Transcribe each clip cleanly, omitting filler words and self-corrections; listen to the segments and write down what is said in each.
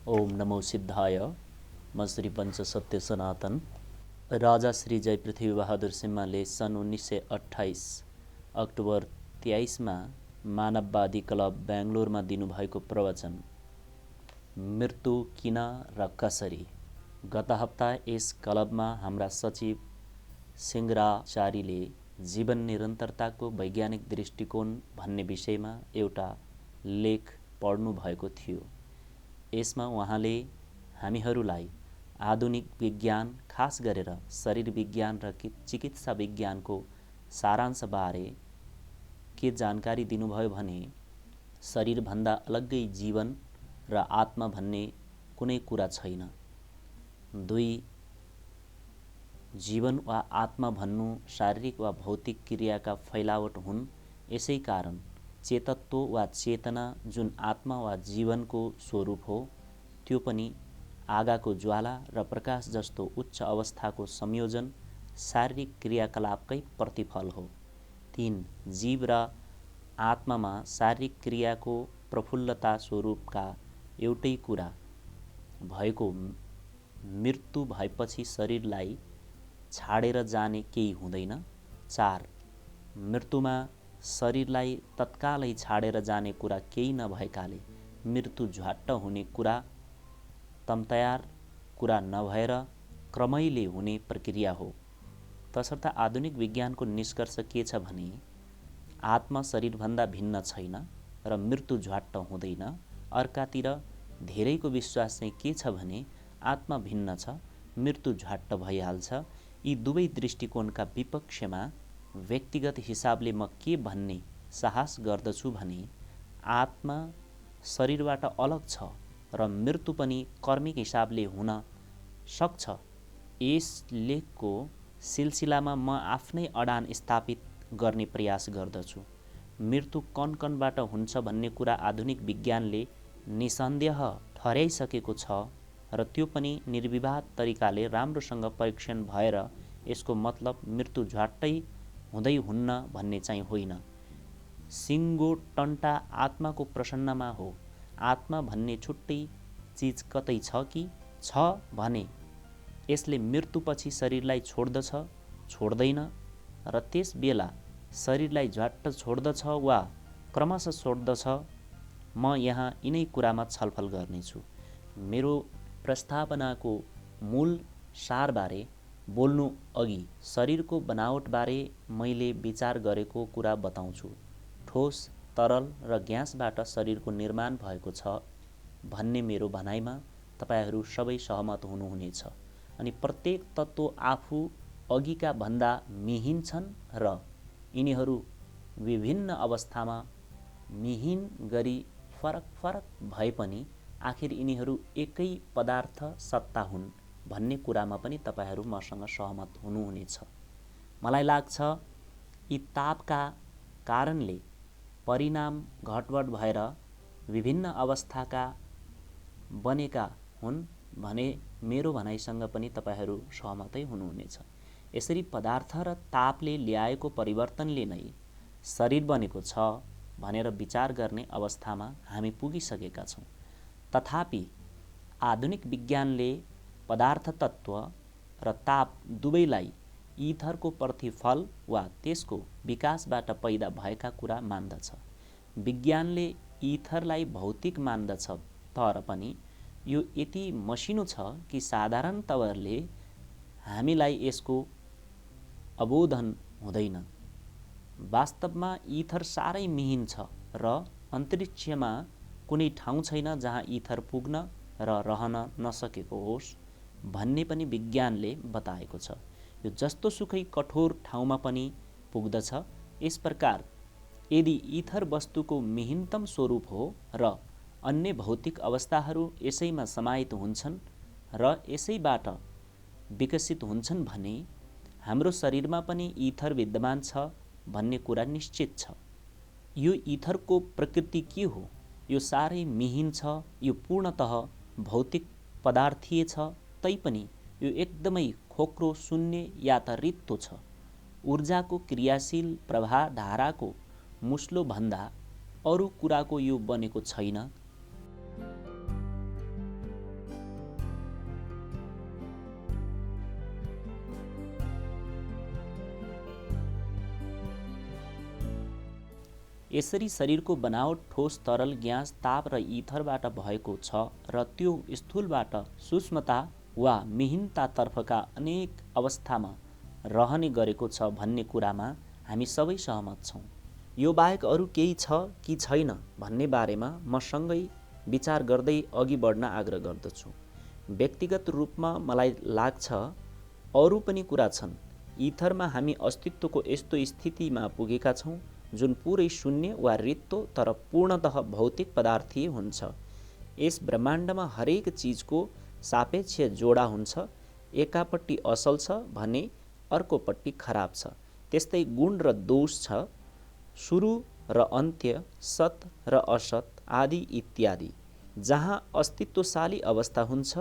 ओम नमो सिद्धाय। म श्री पञ्च सत्य सनातन। राजा श्री जय पृथ्वी बहादुर सिम्हाले सन् 1928 अक्टोबर 23मा मानववादी क्लब बेङ्गलोरमा दिनुभएको प्रवचन मृत्यु किन र कसरी। गत हप्ता यस क्लबमा हाम्रा सचिव सिंगराचारीले जीवन निरन्तरताको वैज्ञानिक दृष्टिकोण भन्ने विषयमा एउटा लेख पढ्नु भएको थियो। यसमा उहाँले हामीहरूलाई आधुनिक विज्ञान, खास गरेर शरीर विज्ञान र चिकित्सा विज्ञानको सारांशबारे के जानकारी दिनुभयो भने शरीरभन्दा अलग्गै जीवन र आत्मा भन्ने कुनै कुरा छैन। दुई, जीवन वा आत्मा भन्नु शारीरिक वा भौतिक क्रियाका फैलावट हुन्। यसै कारण चेतत्व वा चेतना जुन आत्मा वा जीवनको स्वरूप हो, त्यो पनि आगाको ज्वाला र प्रकाश जस्तो उच्च अवस्थाको संयोजन, शारीरिक क्रियाकलापकै प्रतिफल हो। 3, जीव र आत्मामा शारीरिक क्रियाको प्रफुल्लता स्वरूपका एउटै कुरा भएको मृत्यु भएपछि शरीरलाई छाडेर जाने केही हुँदैन। 4, मृत्युमा शरीरलाई तत्कालै छाडेर जाने कुरा केही नभएकाले मृत्यु झ्वाट्ट हुने कुरा तमतयार कुरा नभएर क्रमैले हुने प्रक्रिया हो। तसर्थ आधुनिक विज्ञानको निष्कर्ष के छ भने आत्मा शरीरभन्दा भिन्न छैन र मृत्यु झ्वाट्ट हुँदैन। अर्कातिर धेरैको विश्वास चाहिँ के छ भने आत्मा भिन्न छ, मृत्यु झ्वाट्ट भइहाल्छ। यी दुवै दृष्टिकोणका विपक्षमा व्यक्तिगत हिसाबले म के भन्ने साहस गर्दछु भने आत्मा शरीरबाट अलग छ र मृत्यु पनि कर्मिक हिसाबले हुन सक्छ। यस लेखको सिलसिलामा म आफ्नै अडान स्थापित गर्ने प्रयास गर्दछु। मृत्यु कन कनबाट हुन्छ भन्ने कुरा आधुनिक विज्ञानले निसन्देह ठहर्याइसकेको छ र त्यो पनि निर्विवाद तरिकाले राम्रोसँग परीक्षण भएर यसको मतलब मृत्यु झ्वाट्टै हुँदै हुन्न भन्ने चाहिँ होइन। सिङ्गो टन्टा आत्माको प्रसन्नमा हो। आत्मा भन्ने छुट्टै चिज कतै छ कि छ भने यसले मृत्युपछि शरीरलाई छोड्दछ, छोड्दैन र त्यस बेला शरीरलाई झ्वाट्ट छोड्दछ वा क्रमशः छोड्दछ। म यहाँ यिनै कुरामा छलफल गर्नेछु। मेरो प्रस्तावनाको मूल सारबारे बोल्नु अघि शरीरको बनावटबारे मैले विचार गरेको कुरा बताउँछु। ठोस, तरल र ग्यासबाट शरीरको निर्माण भएको छ भन्ने मेरो भनाइमा तपाईहरू सबै सहमत हुनुहुनेछ। अनि प्रत्येक तत्त्व आफू अघिका भन्दा मिहिन छन् र यिनीहरू विभिन्न अवस्थामा मिहिन गरी फरक फरक भए पनि आखिर यिनीहरू एकै पदार्थ सत्ता हुन् भन्ने कुरामा पनि तपाईहरू मसँग सहमत हुनुहुनेछ। मलाई लाग्छ यी तापका कारणले परिणाम घटबड भएर विभिन्न अवस्थाका बनेका हुन् भने मेरो भनाइसँग पनि तपाईहरू सहमतै हुनुहुनेछ। यसरी पदार्थ र तापले ल्याएको परिवर्तनले नै शरीर बनेको छ भनेर विचार गर्ने अवस्थामा हामी पुगिसकेका छौँ। तथापि आधुनिक विज्ञानले पदार्थ तत्त्व र ताप दुवैलाई इथरको प्रतिफल वा त्यसको विकासबाट पैदा भएका कुरा मान्दछ। विज्ञानले इथरलाई भौतिक मान्दछ, तर पनि यो यति मसिनो छ कि साधारण तवरले हामीलाई यसको अवबोधन हुँदैन। वास्तवमा इथर साह्रै मिहिन छ र अन्तरिक्षमा कुनै ठाउँ छैन जहाँ इथर पुग्न र रहन नसकेको होस् भन्ने पनि विज्ञानले बताएको छ। यो जस्तो सुकै कठोर ठाउँमा पनि पुग्दछ। यस प्रकार यदि इथर वस्तुको मिहिनतम स्वरूप हो र अन्य भौतिक अवस्थाहरू यसैमा समाहित हुन्छन् र यसैबाट विकसित हुन्छन् भने हाम्रो शरीरमा पनि इथर विद्यमान छ भन्ने कुरा निश्चित छ। यो इथरको प्रकृति के हो? यो साह्रै मिहिन छ। यो पूर्णतः भौतिक पदार्थीय छ, तैपनि यो एकदमै खोक्रो, शून्य या त रित्तो छ। ऊर्जाको क्रियाशील प्रवाह धाराको मुस्लो भन्दा अरू कुराको यो बनेको छैन। यसरी शरीरको बनावट ठोस, तरल, ग्यास, ताप र इथरबाट भएको छ र त्यो स्थूलबाट सूक्ष्मता वा मिहिनतातर्फका अनेक अवस्थामा रहने गरेको छ भन्ने कुरामा हामी सबै सहमत छौँ। यो बाहेक अरू केही छ कि छैन भन्ने बारेमा म सँगै विचार गर्दै अघि बढ्न आग्रह गर्दछु। व्यक्तिगत रूपमा मलाई लाग्छ अरू पनि कुरा छन्। इथरमा हामी अस्तित्वको यस्तो स्थितिमा पुगेका छौँ जुन पुरै शून्य वा रित्तो तर पूर्णतः भौतिक पदार्थीय हुन्छ। यस ब्रह्माण्डमा हरेक चिजको सापेक्ष जोडा हुन्छ। एकापट्टि असल छ भने अर्कोपट्टि खराब छ। त्यस्तै गुण र दोष छ, सुरु र अन्त्य, सत र असत आदि इत्यादि। जहाँ अस्तित्वशाली अवस्था हुन्छ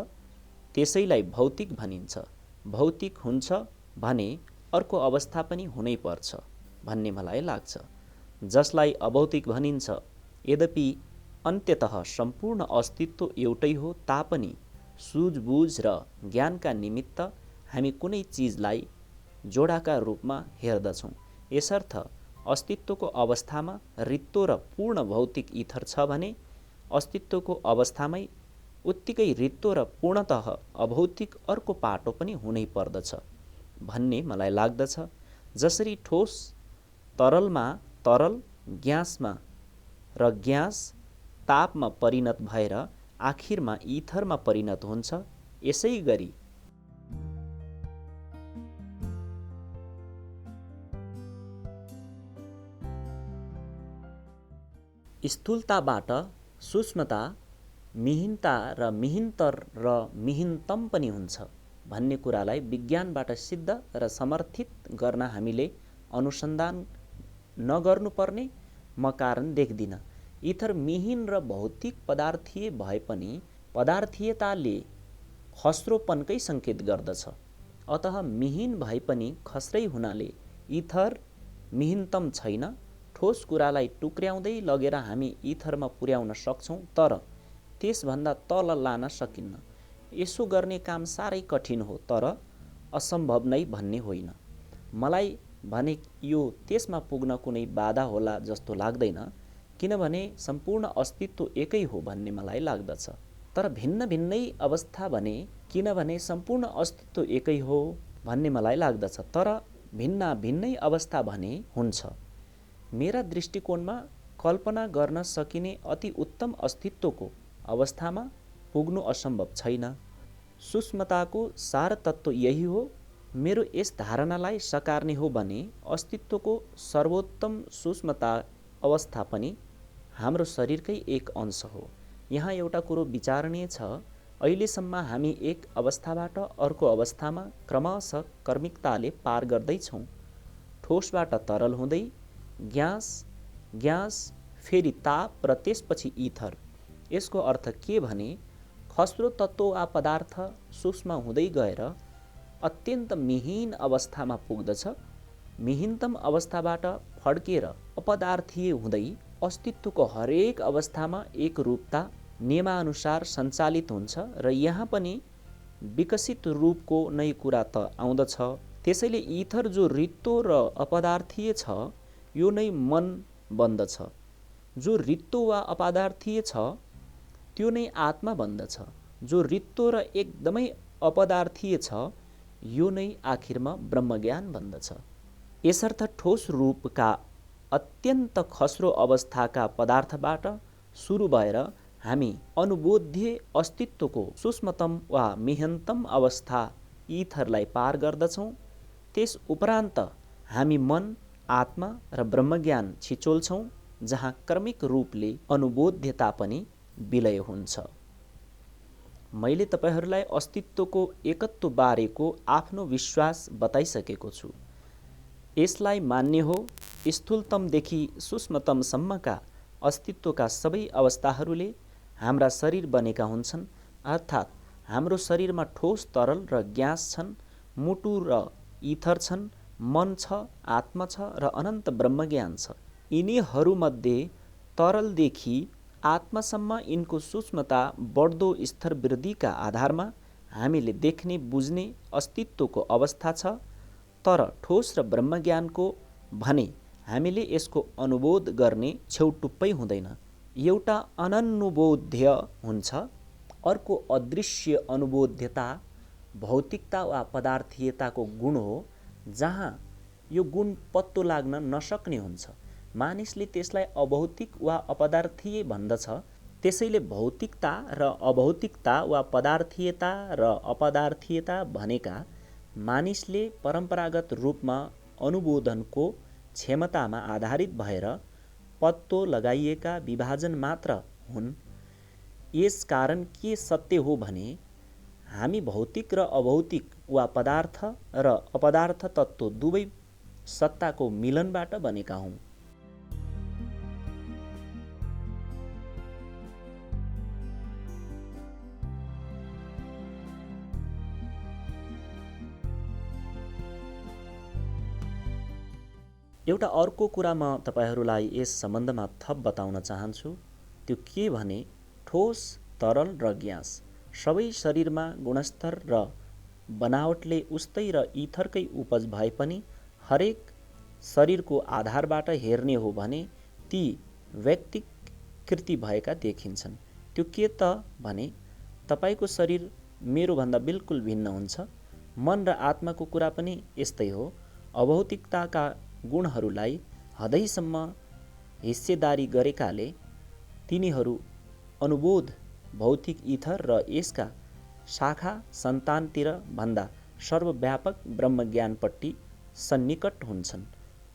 त्यसैलाई भौतिक भनिन्छ। भौतिक हुन्छ भने अर्को अवस्था पनि हुनै पर्छ भन्ने मलाई लाग्छ, जसलाई अभौतिक भनिन्छ। यद्यपि अन्त्यतः सम्पूर्ण अस्तित्व एउटै हो तापनि सुझबुझ र ज्ञानका निमित्त हामी कुनै चिजलाई जोडाका रूपमा हेर्दछौँ। यसर्थ अस्तित्वको अवस्थामा रित्तो र पूर्ण भौतिक इथर छ भने अस्तित्वको अवस्थामै उत्तिकै रित्तो र पूर्णतः अभौतिक अर्को पाटो पनि हुनै पर्दछ भन्ने मलाई लाग्दछ। जसरी ठोस तरलमा, तरल ग्यासमा र ग्यास तापमा परिणत भएर आखिरमा इथरमा परिणत हुन्छ, यसै गरी स्थूलताबाट सूक्ष्मता, मिहिनता र मिहिनतर र मिहिनतम पनि हुन्छ भन्ने कुरालाई विज्ञानबाट सिद्ध र समर्थित गर्न हामीले अनुसन्धान नगर्नुपर्ने म कारण देख्दिनँ। इथर मिहिन र भौतिक पदार्थीय भए पनि पदार्थीयताले खस्रोपनकै सङ्केत गर्दछ। अतः मिहिन भए पनि खस्रै हुनाले इथर मिहिनतम छैन। ठोस कुरालाई टुक्र्याउँदै लगेर हामी इथरमा पुर्याउन सक्छौँ तर त्यसभन्दा तल लान सकिन्न। यसो गर्ने काम साह्रै कठिन हो तर असम्भव नै भन्ने होइन। मलाई भने यो त्यसमा पुग्न कुनै बाधा होला जस्तो लाग्दैन, किनभने सम्पूर्ण अस्तित्व एकै हो भन्ने मलाई लाग्दछ। तर भिन्न भिन्नै अवस्था भने किनभने सम्पूर्ण अस्तित्व एकै हो भन्ने मलाई लाग्दछ, तर भिन्न भिन्नै अवस्था भने हुन्छ। मेरा दृष्टिकोणमा कल्पना गर्न सकिने अति उत्तम अस्तित्वको अवस्थामा पुग्नु असम्भव छैन। सूक्ष्मताको सार तत्त्व यही हो। मेरो यस धारणालाई सकार्ने हो भने अस्तित्वको सर्वोत्तम सूक्ष्मता अवस्था पनि हाम्रो शरीरकै एक अंश हो। यहाँ एउटा कुरो विचारणीय छ, अहिलेसम्म हामी एक अवस्थाबाट अर्को अवस्थामा क्रमशः क्रमिकताले पार गर्दैछौँ। ठोसबाट तरल हुँदै ग्यास, ग्यास फेरि ताप र त्यसपछि इथर। यसको अर्थ के भने खस्रो तत्त्व वा पदार्थ सूक्ष्म हुँदै गएर अत्यन्त मिहिन अवस्थामा पुग्दछ। मिहिनतम अवस्थाबाट फड्केर अपदार्थीय हुँदै अस्तित्वको हरेक अवस्थामा एक रूपता नियमानुसार सञ्चालित हुन्छ र यहाँ पनि विकसित रूपको नै कुरा त आउँदछ। त्यसैले इथर जो रित्तो र अपदार्थीय छ यो नै मन बन्दछ। जो रित्तो वा अपदार्थीय छ त्यो नै आत्मा बन्दछ। जो रित्तो र एकदमै अपदार्थीय छ यो नै आखिरमा ब्रह्मज्ञान बन्दछ। यसर्थ ठोस रूपका अत्यन्त खस्रो अवस्थाका पदार्थबाट सुरु भएर हामी अनुबोध्य अस्तित्वको सूक्ष्मतम वा मिहिनतम अवस्था इथरलाई पार गर्दछौँ। त्यस उपरान्त हामी मन, आत्मा र ब्रह्मज्ञान छिचोल्छौँ, जहाँ क्रमिक रूपले अनुबोध्यता पनि विलय हुन्छ। मैले तपाईहरूलाई अस्तित्वको एकत्व बारेको आफ्नो विश्वास बताइसकेको छु। यसलाई मान्ने हो स्थूलतमदेखि सूक्ष्मतमसम्मका अस्तित्वका सबै अवस्थाहरूले हाम्रा शरीर बनेका हुन्छन्, अर्थात् हाम्रो शरीरमा ठोस, तरल र ग्यास छन्, मुटु र इथर छन्, मन छ, आत्मा छ र अनन्त ब्रह्मज्ञान छ। यिनीहरूमध्ये तरलदेखि आत्मासम्म यिनको सूक्ष्मता बढ्दो स्तर वृद्धिका आधारमा हामीले देख्ने बुझ्ने अस्तित्वको अवस्था छ। तर ठोस र ब्रह्मज्ञानको भने हामीले यसको अनुबोध गर्ने छेउटुप्पै हुँदैन। एउटा अननुबोध्य हुन्छ, अर्को अदृश्य अनुबोध्यता भौतिकता वा पदार्थीयताको गुण हो, जहाँ यो गुण पत्तो लाग्न नसक्ने हुन्छ। मानिसले त्यसलाई अभौतिक वा अपदार्थीय भन्दछ। त्यसैले भौतिकता र अभौतिकता वा पदार्थीयता र अपदार्थीयता भनेका मानिसले परम्परागत रूपमा अनुबोधनको क्षमतामा आधारित भएर पत्तो लगाइएका विभाजन मात्र हुन्। यस कारण के सत्य हो भने हामी भौतिक र अभौतिक वा पदार्थ र अपदार्थ तत्त्व दुवै सत्ताको मिलनबाट बनेका हौँ। एउटा अर्को कुरा म तपाईहरूलाई यस सम्बन्धमा थप बताउन चाहन्छु। त्यो के भने ठोस, तरल र ग्यास सबै शरीरमा गुणस्तर र बनावटले उस्तै र इथरकै उपज भए पनि हरेक शरीरको आधारबाट हेर्ने हो भने ती व्यक्तिकृति भएका देखिन्छन्। त्यो के त भने तपाईँको शरीर मेरोभन्दा बिल्कुल भिन्न हुन्छ। मन र आत्माको कुरा पनि यस्तै हो। अभौतिकताका गुणहरूलाई हदैसम्म हिस्सेदारी गरेकाले तिनीहरू अनुबोध भौतिक इथर र यसका शाखा सन्तानतिर भन्दा सर्वव्यापक ब्रह्मज्ञानपट्टि सन्निकट हुन्छन्।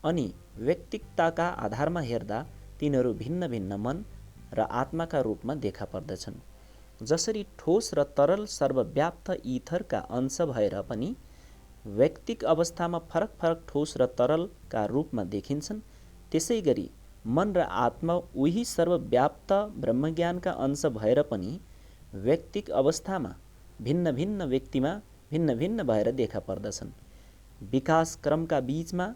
अनि व्यक्तिकताका आधारमा हेर्दा तिनीहरू भिन्न भिन्न मन र आत्माका रूपमा देखा पर्दछन्। जसरी ठोस र तरल सर्वव्याप्त इथरका अंश भएर पनि व्यक्तिक अवस्थामा फरक फरक ठोस र तरलका रूपमा देखिन्छन्, त्यसै गरी मन र आत्मा उही सर्वव्याप्त ब्रह्मज्ञानका अंश भएर पनि व्यक्तिक अवस्थामा भिन्न भिन्न व्यक्तिमा भिन्न भिन्न भएर देखा पर्दछन्। विकास क्रमका बीचमा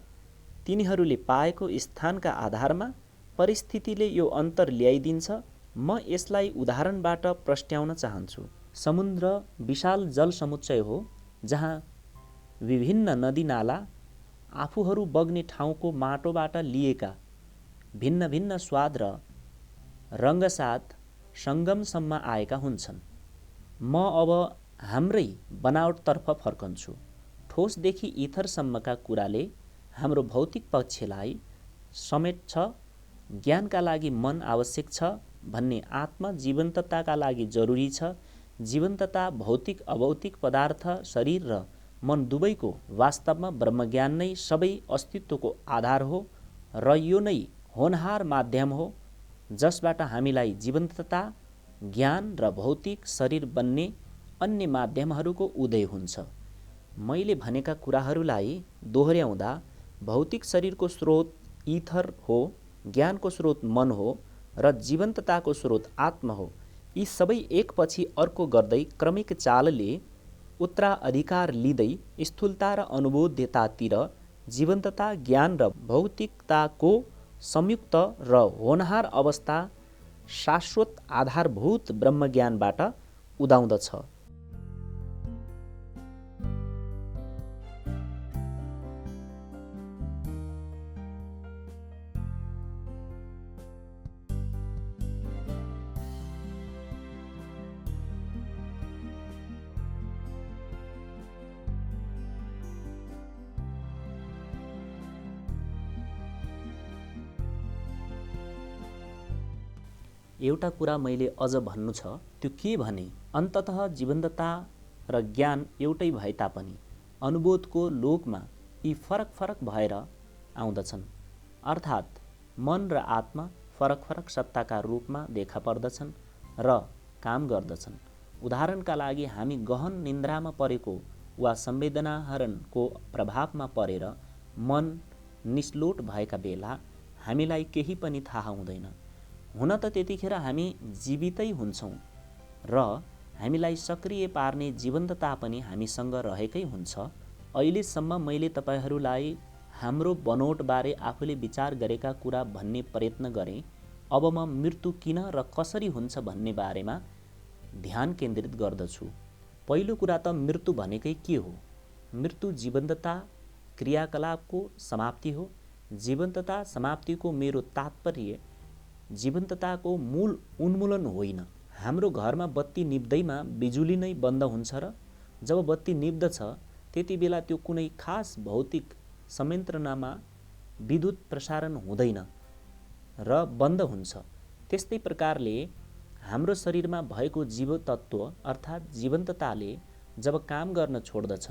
तिनीहरूले पाएको स्थानका आधारमा परिस्थितिले यो अन्तर ल्याइदिन्छ। म यसलाई उदाहरणबाट प्रस्ट्याउन चाहन्छु। समुद्र विशाल जल समुच्चय हो, जहाँ विभिन्न नदीनाला आफूहरू बग्ने ठाउँको माटोबाट लिएका भिन्न भिन्न स्वाद र रङ्गसाथ सङ्गमसम्म आएका हुन्छन्। म अब हाम्रै बनावटतर्फ फर्कन्छु। ठोसदेखि इथरसम्मका कुराले हाम्रो भौतिक पक्षलाई समेट्छ। ज्ञानका लागि मन आवश्यक छ भन्ने आत्मा जीवन्तताका लागि जरुरी छ। जीवन्तता भौतिक अभौतिक पदार्थ शरीर र मन दुवैको वास्तवमा ब्रह्मज्ञान नै सबै अस्तित्वको आधार हो र यो नै होनहार माध्यम हो जसबाट हामीलाई जीवन्तता, ज्ञान र भौतिक शरीर बन्ने अन्य माध्यमहरूको उदय हुन्छ। मैले भनेका कुराहरूलाई दोहोर्याउँदा भौतिक शरीरको स्रोत इथर हो, ज्ञानको स्रोत मन हो र जीवन्तताको स्रोत आत्मा हो। यी सबै एकपछि अर्को गर्दै क्रमिक चालले उत्तराधिकार लिँदै स्थूलता र अनुबोध्यतातिर, जीवन्तता, ज्ञान र भौतिकताको संयुक्त र होनहार अवस्था शाश्वत आधारभूत ब्रह्मज्ञानबाट उदाउँदछ। एउटा कुरा मैले अझ भन्नु छ, त्यो के भने अन्ततः जीवन्तता र ज्ञान एउटै भए तापनि अनुबोधको लोकमा यी फरक फरक भएर आउँदछन्। अर्थात् मन र आत्मा फरक फरक सत्ताका रूपमा देखा पर्दछन् र काम गर्दछन्। उदाहरणका लागि हामी गहन निन्द्रामा परेको वा संवेदनाहरणको प्रभावमा परेर मन निस्लोट भएका बेला हामीलाई केही पनि थाहा हुँदैन। हुन त त्यतिखेर हामी जीवितै हुन्छौँ र हामीलाई सक्रिय पार्ने जीवन्तता पनि हामीसँग रहेकै हुन्छ। अहिलेसम्म मैले तपाईहरूलाई हाम्रो बनोटबारे आफूले विचार गरेका कुरा भन्ने प्रयत्न गरेँ। अब म मृत्यु किन र कसरी हुन्छ भन्ने बारेमा ध्यान केन्द्रित गर्दछु। पहिलो कुरा त मृत्यु भनेकै के हो? मृत्यु जीवन्तता क्रियाकलापको समाप्ति हो। जीवन्तता समाप्तिको मेरो तात्पर्य जीवन्तताको मूल उन्मूलन होइन। हाम्रो घरमा बत्ती निप्दैमा बिजुली नै बन्द हुन्छ र जब बत्ती निप्दछ त्यति बेला त्यो कुनै खास भौतिक संयन्त्रणामा विद्युत प्रसारण हुँदैन र बन्द हुन्छ। त्यस्तै प्रकारले हाम्रो शरीरमा भएको जीवतत्व अर्थात् जीवन्तताले जब काम गर्न छोड्दछ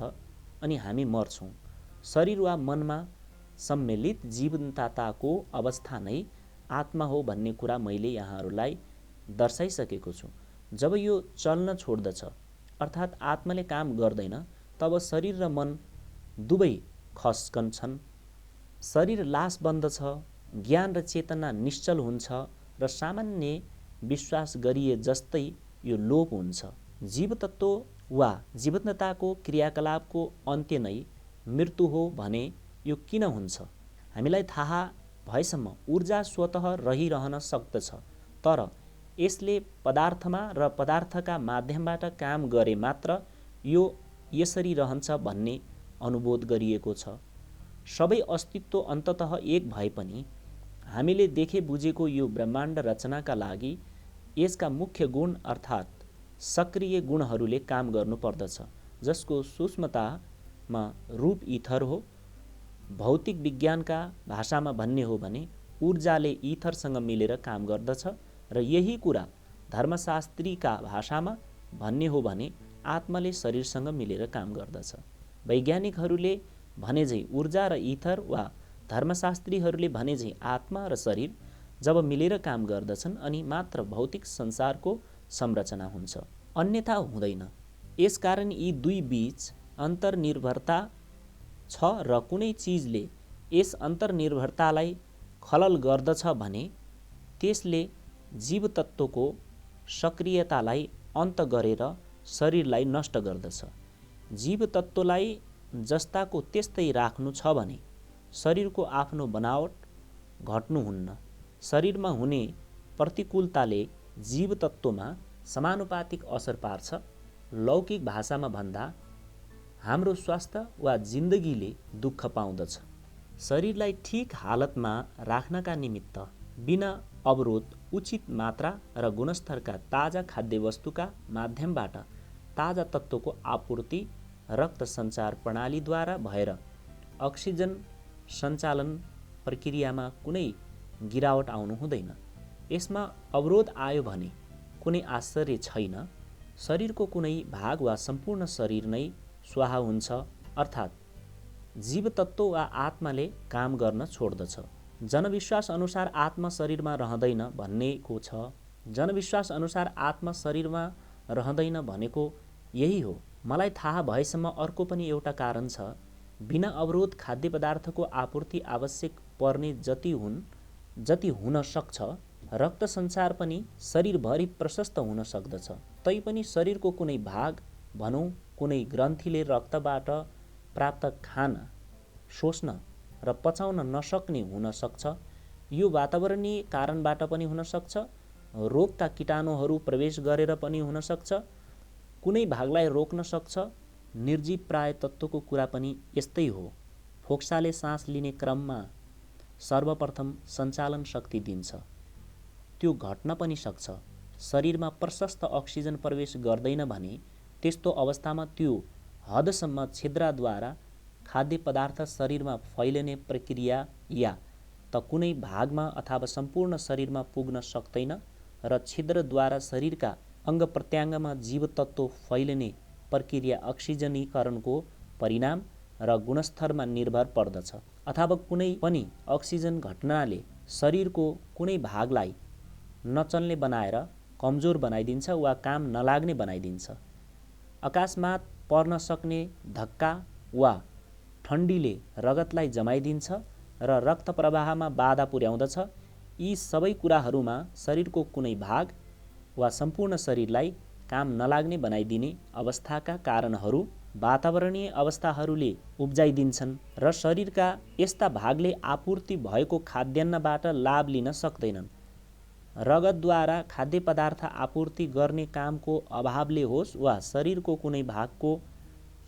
अनि हामी मर्छौँ। शरीर वा मनमा सम्मिलित जीवन्तताको अवस्था नै आत्मा हो भन्ने कुरा मैले यहाँहरूलाई दर्शाइसकेको छु। जब यो चल्न छोड्दछ अर्थात् आत्माले काम गर्दैन तब शरीर र मन दुवै खस्कन्छन्। शरीर लास बन्दछ, ज्ञान र चेतना निश्चल हुन्छ र सामान्य विश्वास गरिए जस्तै यो लोप हुन्छ। जीवतत्व वा जीवन्तताको क्रियाकलापको अन्त्य नै मृत्यु हो भने यो किन हुन्छ? हामीलाई थाहा भएसम्म ऊर्जा स्वतः रहिरहन सक्दछ, तर यसले पदार्थमा र पदार्थका माध्यमबाट काम गरे मात्र यो यसरी रहन्छ भन्ने अनुबोध गरिएको छ। सबै अस्तित्व अन्ततः एक भए पनि हामीले देखे बुझेको यो ब्रह्माण्ड रचनाका लागि यसका मुख्य गुण अर्थात् सक्रिय गुणहरूले काम गर्नुपर्दछ, जसको सूक्ष्मतामा रूप इथर हो। भौतिक विज्ञानका भाषामा भन्ने हो भने ऊर्जाले इथरसँग मिलेर काम गर्दछ र यही कुरा धर्मशास्त्रीका भाषामा भन्ने हो भने आत्माले शरीरसँग मिलेर काम गर्दछ। वैज्ञानिकहरूले भने झै ऊर्जा र इथर वा धर्मशास्त्रीहरूले भने झै आत्मा र शरीर जब मिलेर काम गर्दछन् अनि मात्र भौतिक संसारको संरचना हुन्छ, अन्यथा हुँदैन। यसकारण यी दुई बीच अन्तर्निर्भरता छ र कुनै चिजले यस अन्तर्निर्भरतालाई खलल गर्दछ भने त्यसले जीवतत्वको सक्रियतालाई अन्त गरेर शरीरलाई नष्ट गर्दछ। जीवतत्वलाई जस्ताको त्यस्तै राख्नु छ भने शरीरको आफ्नो बनावट घट्नुहुन्न। शरीरमा हुने प्रतिकूलताले जीवतत्वमा समानुपातिक असर पार्छ। लौकिक भाषामा भन्दा हाम्रो स्वास्थ्य वा जिन्दगीले दुःख पाउँदछ। शरीरलाई ठिक हालतमा राख्नका निमित्त बिना अवरोध उचित मात्रा र गुणस्तरका ताजा खाद्यवस्तुका माध्यमबाट ताजा तत्त्वको आपूर्ति रक्त सञ्चार प्रणालीद्वारा भएर अक्सिजन सञ्चालन प्रक्रियामा कुनै गिरावट आउनु हुँदैन। यसमा अवरोध आयो भने कुनै आश्चर्य छैन। शरीरको कुनै भाग वा सम्पूर्ण शरीर नै स्वाहा हुन्छ, अर्थात् जीवतत्व वा आत्माले काम गर्न छोड्दछ। जनविश्वास अनुसार आत्मा शरीरमा रहँदैन भन्नेको छ। जनविश्वास अनुसार आत्मा शरीरमा रहँदैन भनेको यही हो। मलाई थाहा भएसम्म अर्को पनि एउटा कारण छ। बिना अवरोध खाद्य पदार्थको आपूर्ति आवश्यक पर्ने जति हुन सक्छ, रक्त सञ्चार पनि शरीरभरि प्रशस्त हुन सक्दछ। तैपनि शरीरको कुनै भाग, भनौँ कुनै ग्रन्थीले रक्तबाट प्राप्त खाना सोच्न र पचाउन नसक्ने हुन सक्छ। यो वातावरणीय कारणबाट पनि हुन सक्छ, रोगका कीटाणुहरू प्रवेश गरेर पनि हुन सक्छ, कुनै भागलाई रोक्न सक्छ। निर्जीव प्राय तत्त्वको कुरा पनि यस्तै हो। फोक्साले सास लिने क्रममा सर्वप्रथम सञ्चालन शक्ति दिन्छ, त्यो घट्न पनि सक्छ। शरीरमा प्रशस्त अक्सिजन प्रवेश गर्दैन भने त्यस्तो अवस्थामा त्यो हदसम्म छिद्रद्वारा खाद्य पदार्थ शरीरमा फैलिने प्रक्रिया या त कुनै भागमा अथवा सम्पूर्ण शरीरमा पुग्न सक्दैन र छिद्रद्वारा शरीरका अङ्ग प्रत्यङ्गमा जीवतत्व फैलिने प्रक्रिया अक्सिजनीकरणको परिणाम र गुणस्तरमा निर्भर पर्दछ। अथवा कुनै पनि अक्सिजन घटनाले शरीरको कुनै भागलाई नचल्ने बनाएर कमजोर बनाइदिन्छ वा काम नलाग्ने बनाइदिन्छ। अकस्मात पर्न सक्ने धक्का वा ठन्डीले रगतलाई जमाइदिन्छ र रक्त प्रवाहमा बाधा पुर्याउँदछ। यी सबै कुराहरूमा शरीरको कुनै भाग वा सम्पूर्ण शरीरलाई काम नलाग्ने बनाइदिने अवस्थाका कारणहरू वातावरणीय अवस्थाहरूले उब्जाइदिन्छन् र शरीरका यस्ता भागले आपूर्ति भएको खाद्यान्नबाट लाभ लिन सक्दैनन्। रगतद्वारा खाद्य पदार्थ आपूर्ति गर्ने कामको अभावले होस् वा शरीरको कुनै भागको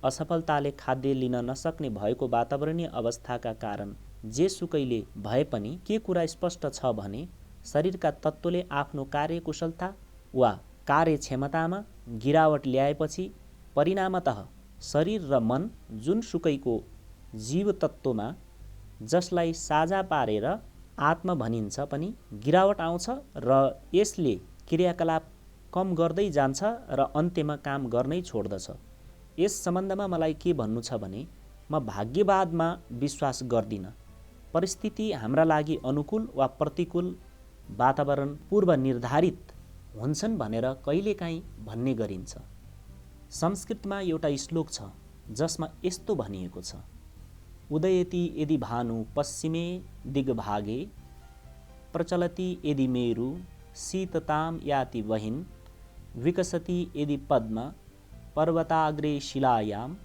असफलताले खाद्य लिन नसक्ने भएको वातावरणीय अवस्थाका कारण जेसुकैले भए पनि के कुरा स्पष्ट छ भने शरीरका तत्त्वले आफ्नो कार्यकुशलता वा कार्यक्षमतामा गिरावट ल्याएपछि परिणामतः शरीर र मन जुनसुकैको जीव तत्त्वमा जसलाई साझा पारेर आत्मा भनिन्छ पनि गिरावट आउँछ र यसले क्रियाकलाप कम गर्दै जान्छ र अन्त्यमा काम गर्नै छोड्दछ। यस सम्बन्धमा मलाई के भन्नु छ भने म भाग्यवादमा विश्वास गर्दिनँ। परिस्थिति हाम्रा लागि अनुकूल वा प्रतिकूल वातावरण पूर्व निर्धारित हुन्छन् भनेर कहिलेकाहीँ भन्ने गरिन्छ। संस्कृतमा एउटा श्लोक छ जसमा यस्तो भनिएको छ, उदयति यदि भानु पश्चिमे दिग्भागे प्रचलति यदि मेरु शीतताम याति वहिन् विकसति यदि पद्म पर्वताग्रे शिलायाम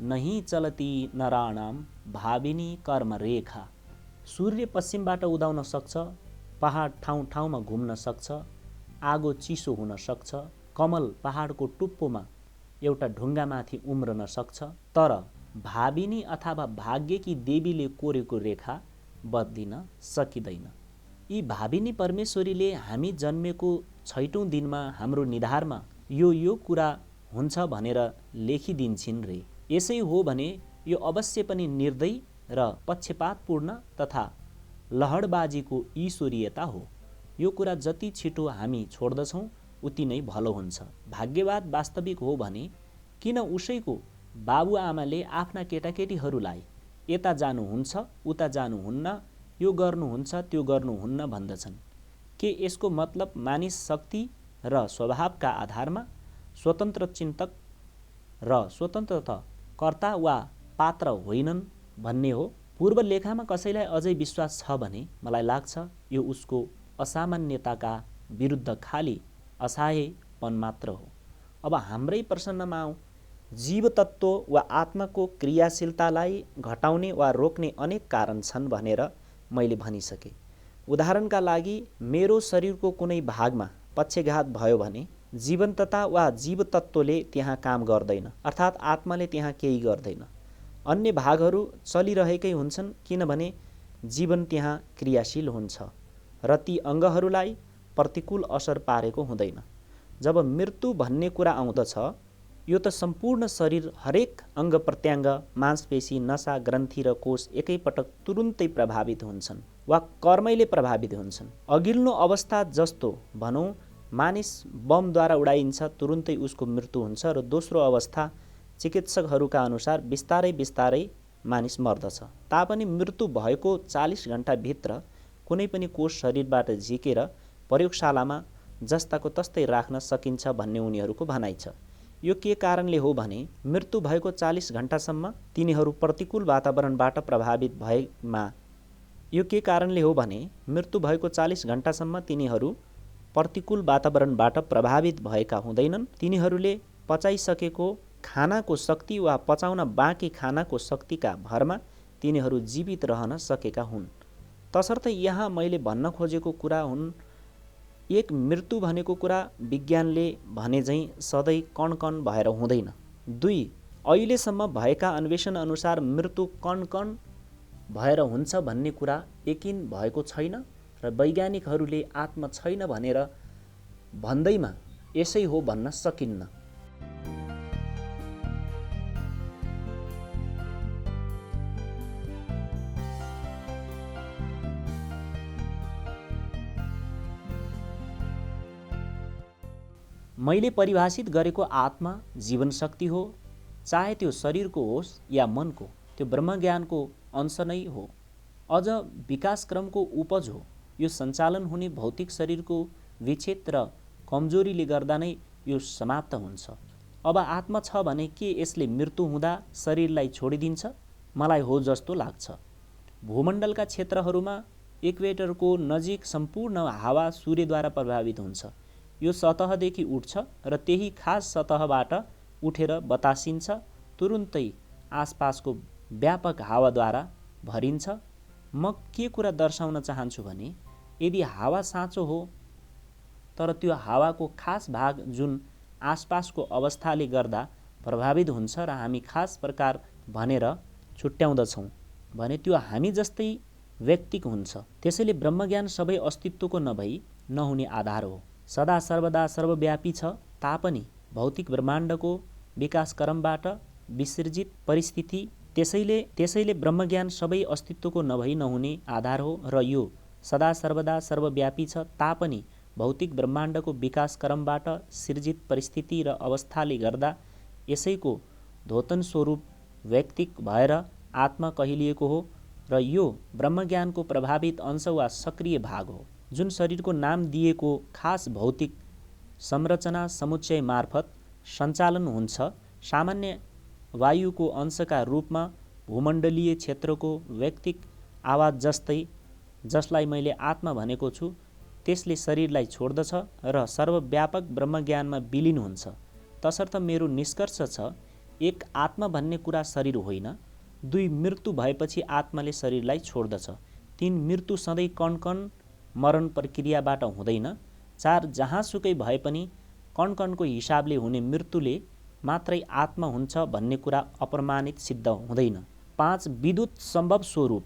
नहि चलति नराणाम भाविनी कर्म रेखा। सूर्य पश्चिमबाट उदाउन सक्छ, पहाड ठाउँ ठाउँमा घुम्न सक्छ, आगो चिसो हुन सक्छ, कमल पहाडको टुप्पोमा एउटा ढुङ्गामाथि उम्रन सक्छ, तर भाविनी अथवा भाग्यकी देवीले कोरेको रेखा बद्लिन सकिँदैन। यी भाविनी परमेश्वरीले हामी जन्मेको 6औं दिनमा हाम्रो निधारमा यो कुरा हुन्छ भनेर लेखिदिन्छन् रे। यसै हो भने यो अवश्य पनि निर्दयी र पक्षपातपूर्ण तथा लहडबाजीको ईश्वरीयता हो। यो कुरा जति छिटो हामी छोड्दछौँ उति नै भलो हुन्छ। भाग्यवाद वास्तविक हो भने किन उसैको बाबुआमाले आफ्ना केटाकेटीहरूलाई यता जानुहुन्छ उता जानुहुन्न, यो गर्नुहुन्छ त्यो गर्नुहुन्न भन्दछन्? के यसको मतलब मानिस शक्ति र स्वभावका आधारमा स्वतन्त्र चिन्तक र स्वतन्त्रताकर्ता वा पात्र होइनन् भन्ने हो? पूर्व लेखामा कसैलाई अझै विश्वास छ भने मलाई लाग्छ यो उसको असामान्यताका विरुद्ध खाली असहायपन मात्र हो। अब हाम्रै प्रश्नमा आउँ। जीवतत्त्व वा आत्माको क्रियाशीलतालाई घटाउने वा रोक्ने अनेक कारण छन् भनेर मैले भनिसकेँ। उदाहरणका लागि मेरो शरीरको कुनै भागमा पक्षघात भयो भने जीवन्तता वा जीवतत्त्वले त्यहाँ काम गर्दैन, अर्थात् आत्माले त्यहाँ केही गर्दैन। अन्य भागहरू चलिरहेकै हुन्छन् किनभने जीवन त्यहाँ क्रियाशील हुन्छ र ती अङ्गहरूलाई प्रतिकूल असर पारेको हुँदैन। जब मृत्यु भन्ने कुरा आउँदछ यो त सम्पूर्ण शरीर, हरेक अङ्ग प्रत्याङ्ग, मांसपेशी, नसा, ग्रन्थि र कोष एकैपटक तुरुन्तै प्रभावित हुन्छन् वा कर्मैले प्रभावित हुन्छन्। अघिल्लो अवस्था जस्तो भनौँ मानिस बमद्वारा उडाइन्छ, तुरुन्तै उसको मृत्यु हुन्छ र दोस्रो अवस्था चिकित्सकहरूका अनुसार बिस्तारै बिस्तारै मानिस मर्दछ। तापनि मृत्यु भएको 40 घण्टाभित्र कुनै पनि कोष शरीरबाट झिकेर प्रयोगशालामा जस्ताको तस्तै राख्न सकिन्छ भन्ने उनीहरूको भनाइ छ। यो के कारणले हो भने मृत्यु भएको 40 घण्टासम्म तिनीहरू प्रतिकूल वातावरणबाट प्रभावित भएमा यो के कारणले हो भने मृत्यु भएको 40 घण्टासम्म तिनीहरू प्रतिकूल वातावरणबाट प्रभावित भएका हुँदैनन्। तिनीहरूले पचाइसकेको खानाको शक्ति वा पचाउन बाँकी खानाको शक्तिका भरमा तिनीहरू जीवित रहन सकेका हुन्। तसर्थ यहाँ मैले भन्न खोजेको कुरा हुन्, एक मृत्यु भनेको कुरा विज्ञानले भने झैँ सधैँ कण भएर हुँदैन। 2 अहिलेसम्म भएका अन्वेषण अनुसार मृत्यु कण भएर हुन्छ भन्ने कुरा यकिन भएको छैन र वैज्ञानिकहरूले आत्मा छैन भनेर भन्दैमा यसै हो भन्न सकिन्न। मैले परिभाषित गरेको आत्मा जीवन शक्ति हो, चाहे त्यो शरीरको होस् या मनको, त्यो ब्रह्मज्ञानको अंश नै हो, अझ विकासक्रमको उपज हो। यो सञ्चालन हुने भौतिक शरीरको विक्षेप र कमजोरीले गर्दा नै यो समाप्त हुन्छ। अब आत्मा छ भने के यसले मृत्यु हुँदा शरीरलाई छोडिदिन्छ? मलाई हो जस्तो लाग्छ। भूमण्डलका क्षेत्रहरूमा इक्वेटरको नजिक सम्पूर्ण हावा सूर्यद्वारा प्रभावित हुन्छ। यो सतहदेखि उठ्छ र त्यही खास सतहबाट उठेर बतासिन्छ, तुरुन्तै आसपासको व्यापक हावाद्वारा भरिन्छ। म के कुरा दर्शाउन चाहन्छु भने यदि हावा साँचो हो तर त्यो हावाको खास भाग जुन आसपासको अवस्थाले गर्दा प्रभावित हुन्छ र हामी खास प्रकार भनेर छुट्याउँदछौँ भने त्यो हामी जस्तै व्यक्तिक हुन्छ। त्यसैले ब्रह्मज्ञान सबै अस्तित्वको नभई नहुने आधार हो। सदा सर्वदा सर्वव्यापी छ तापनि भौतिक ब्रह्माण्डको विकासक्रमबाट विसर्जित परिस्थिति। त्यसैले ब्रह्मज्ञान सबै अस्तित्वको नभई नहुने आधार हो र यो सदा सर्वदा सर्वव्यापी छ तापनि भौतिक ब्रह्माण्डको विकासक्रमबाट सिर्जित परिस्थिति र अवस्थाले गर्दा यसैको धोतन स्वरूप व्यक्तिक भएर आत्मा कहिलिएको हो र यो ब्रह्मज्ञानको प्रभावित अंश वा सक्रिय भाग हो, जुन शरीरको नाम दिएको खास भौतिक संरचना समुच्चय मार्फत सञ्चालन हुन्छ। सामान्य वायुको अंशका रूपमा भूमण्डलीय क्षेत्रको व्यक्तिक आवाज जस्तै, जसलाई मैले आत्मा भनेको छु, त्यसले शरीरलाई छोड्दछ र सर्वव्यापक ब्रह्मज्ञानमा विलिन हुन्छ। तसर्थ मेरो निष्कर्ष छ, एक आत्मा भन्ने कुरा शरीर होइन। 2 मृत्यु भएपछि आत्माले शरीरलाई छोड्दछ। 3 मृत्यु सधैँ कण मरण प्रक्रियाबाट हुँदैन। 4 जहाँसुकै भए पनि कणको हिसाबले हुने मृत्युले मात्रै आत्मा हुन्छ भन्ने कुरा अप्रमाणित सिद्ध हुँदैन। 5 विद्युत सम्भव स्वरूप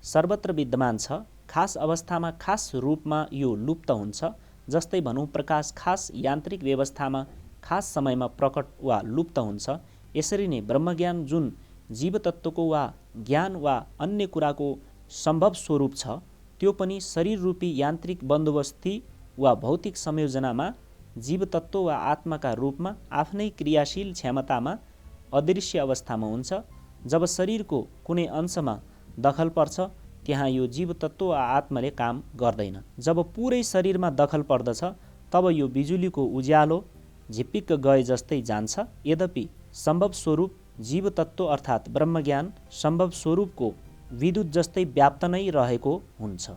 सर्वत्र विद्यमान छ। खास अवस्थामा खास रूपमा यो लुप्त हुन्छ। जस्तै भनौँ, प्रकाश खास यान्त्रिक व्यवस्थामा खास समयमा प्रकट वा लुप्त हुन्छ। यसरी नै ब्रह्मज्ञान जुन जीवतत्त्वको वा ज्ञान वा अन्य कुराको सम्भव स्वरूप छ, त्यो पनि शरीर रूपी यान्त्रिक बन्दोबस्ती वा भौतिक संयोजनामा जीवतत्त्व वा आत्माका रूपमा आफ्नै क्रियाशील क्षमतामा अदृश्य अवस्थामा हुन्छ। जब शरीरको कुनै अंशमा दखल पर्छ, त्यहाँ यो जीवतत्त्व वा आत्माले काम गर्दैन। जब पुरै शरीरमा दखल पर्दछ, तब यो बिजुलीको उज्यालो झिप्पिक्क गए जस्तै जान्छ। यद्यपि सम्भव स्वरूप जीवतत्त्व अर्थात् ब्रह्मज्ञान सम्भव स्वरूपको विद्युत जस्तै व्याप्त नै रहेको हुन्छ।